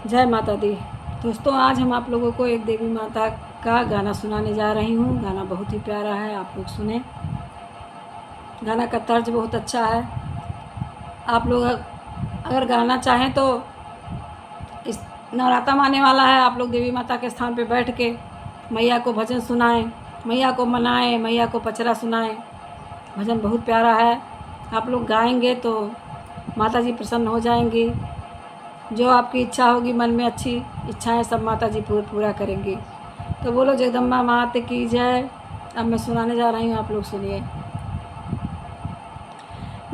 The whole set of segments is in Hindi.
जय माता दी। दोस्तों, आज हम आप लोगों को एक देवी माता का गाना सुनाने जा रही हूँ। गाना बहुत ही प्यारा है, आप लोग सुने। गाना का तर्ज बहुत अच्छा है। आप लोग अगर गाना चाहें तो इस नवरात्र आने वाला है, आप लोग देवी माता के स्थान पे बैठ के मैया को भजन सुनाएं, मैया को मनाएं, मैया को पचरा सुनाएं। भजन बहुत प्यारा है। आप लोग गाएंगे तो माता जी प्रसन्न हो जाएंगी। जो आपकी इच्छा होगी, मन में अच्छी इच्छाएं सब माता जी पूरा करेंगी। तो बोलो जगदम्बा मात की जय। अब मैं सुनाने जा रही हूँ, आप लोग सुनिए।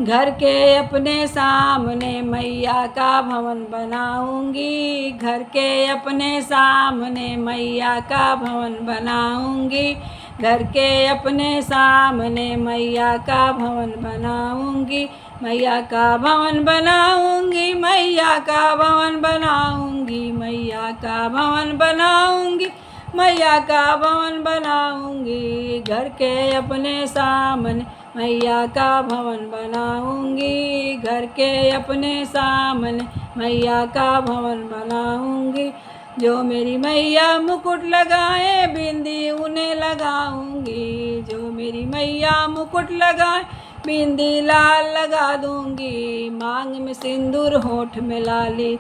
घर के अपने सामने मैया का भवन बनाऊंगी, घर के अपने सामने मैया का भवन बनाऊंगी, घर के अपने सामने मैया का भवन बनाऊंगी, मैया का भवन बनाऊंगी, मैया का भवन बनाऊंगी, मैया का भवन बनाऊंगी, मैया का भवन बनाऊंगी, घर के अपने सामने मैया का भवन बनाऊंगी, घर के अपने सामने मैया का भवन बनाऊंगी। जो मेरी मैया मुकुट लगाए बिंदी उन्हें लगाऊंगी, जो मेरी मैया मुकुट लगाए बिंदी लाल लगा दूंगी, मांग में सिंदूर होठ में लाली,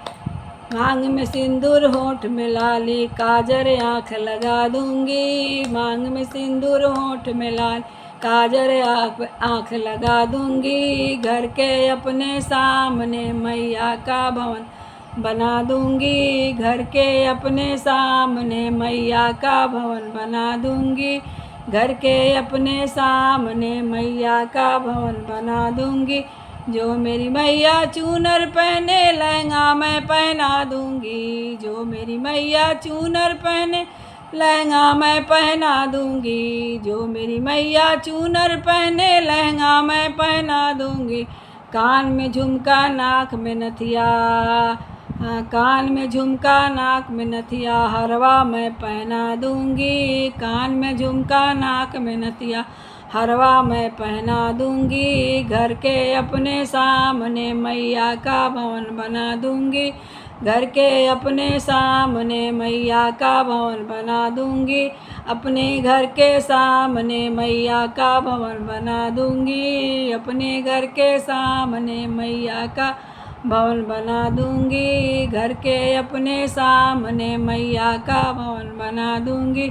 मांग में सिंदूर होठ में लाली, काजर आँख लगा दूंगी, मांग में सिंदूर होठ में लाल, काजर आँख लगा दूंगी, घर के अपने सामने मैया का भवन बना दूंगी, घर के अपने सामने मैया का भवन बना दूंगी, घर के अपने सामने मैया का भवन बना दूंगी। जो मेरी मैया चूनर पहने लहंगा मैं पहना दूंगी, जो मेरी मैया चूनर पहने लहंगा मैं पहना दूंगी, जो मेरी मैया चूनर पहने लहंगा मैं पहना दूंगी। कान में झुमका नाक में नथिया, कान में झुमका नाक में नथिया, हरवा मैं पहना दूंगी, कान में झुमका नाक में नथिया, हरवा मैं पहना दूंगी, घर के अपने सामने मैया का भवन बना दूंगी, घर के अपने सामने मैया का भवन बना दूंगी, अपने घर के सामने मैया का भवन बना दूंगी, अपने घर के सामने मैया का भवन बना दूंगी, घर के अपने सामने मैया का भवन बना दूंगी।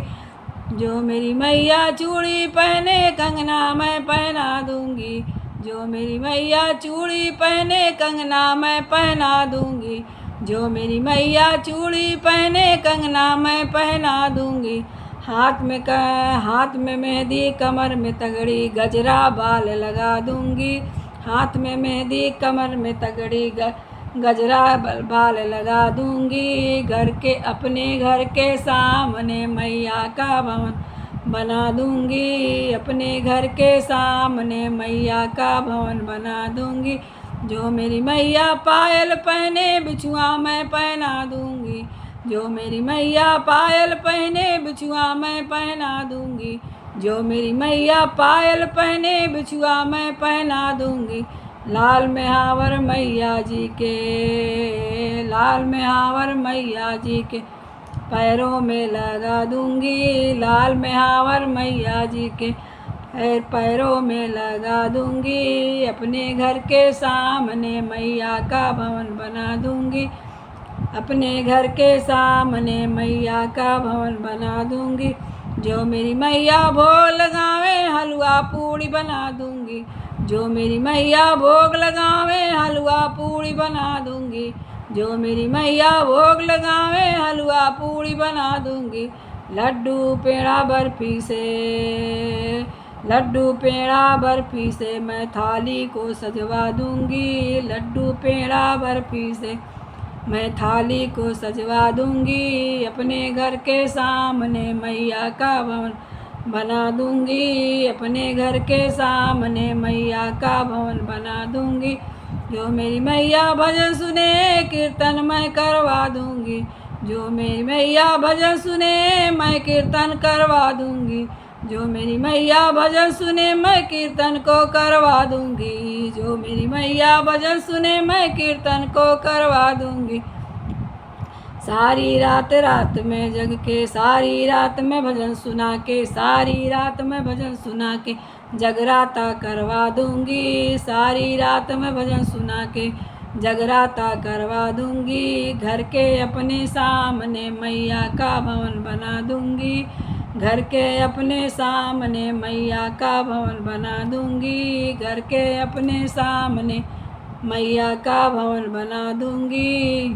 जो मेरी मैया चूड़ी पहने कंगना मैं पहना दूंगी, जो मेरी मैया चूड़ी पहने कंगना मैं पहना दूंगी, जो मेरी मैया चूड़ी पहने कंगना मैं पहना दूंगी। हाथ में मेहंदी, कमर में तगड़ी, गजरा बाल लगा दूंगी, हाथ में मेहंदी, कमर में तगड़ी, गजरा बाल लगा दूंगी, घर के अपने घर के सामने मैया का भवन बना दूंगी, अपने घर के सामने मैया का भवन बना दूंगी। जो मेरी मैया पायल पहने बिछुआ मैं पहना दूंगी, जो मेरी मैया पायल पहने बिछुआ मैं पहना दूंगी, जो मेरी मैया पायल पहने बिछुआ मैं पहना दूंगी। लाल महावर मैया जी के, लाल महावर मैया जी के पैरों में लगा दूंगी, लाल महावर मैया जी के पैरों में लगा दूंगी, अपने घर के सामने मैया का भवन बना दूंगी, अपने घर के सामने मैया का भवन बना दूंगी। जो मेरी मैया भोग लगावे हलवा पूड़ी बना दूंगी, जो मेरी मैया भोग लगावे हलवा पूड़ी बना दूंगी, जो मेरी मैया भोग लगावे हलवा पूड़ी बना दूंगी। लड्डू पेड़ा बर्फी से, लड्डू पेड़ा बर्फी से मैं थाली को सजवा दूंगी, लड्डू पेड़ा बर्फी से मैं थाली को सजवा दूंगी, अपने घर के सामने मैया का भवन बना दूंगी, अपने घर के सामने मैया का भवन बना दूंगी। जो मेरी मैया भजन सुने कीर्तन मैं करवा दूंगी, जो मेरी मैया भजन सुने मैं कीर्तन करवा दूंगी, जो मेरी मैया भजन सुने मैं कीर्तन को करवा दूंगी, जो मेरी मैया भजन सुने मैं कीर्तन को करवा दूंगी। सारी रात रात में जग के, सारी रात में भजन सुना के, सारी रात में भजन सुना के जगराता करवा दूंगी। सारी रात में भजन सुना के जगराता करवा दूंगी। घर के अपने सामने मैया का भवन बना दूंगी। घर के अपने सामने मैया का भवन बना दूंगी। घर के अपने सामने मैया का भवन बना दूंगी।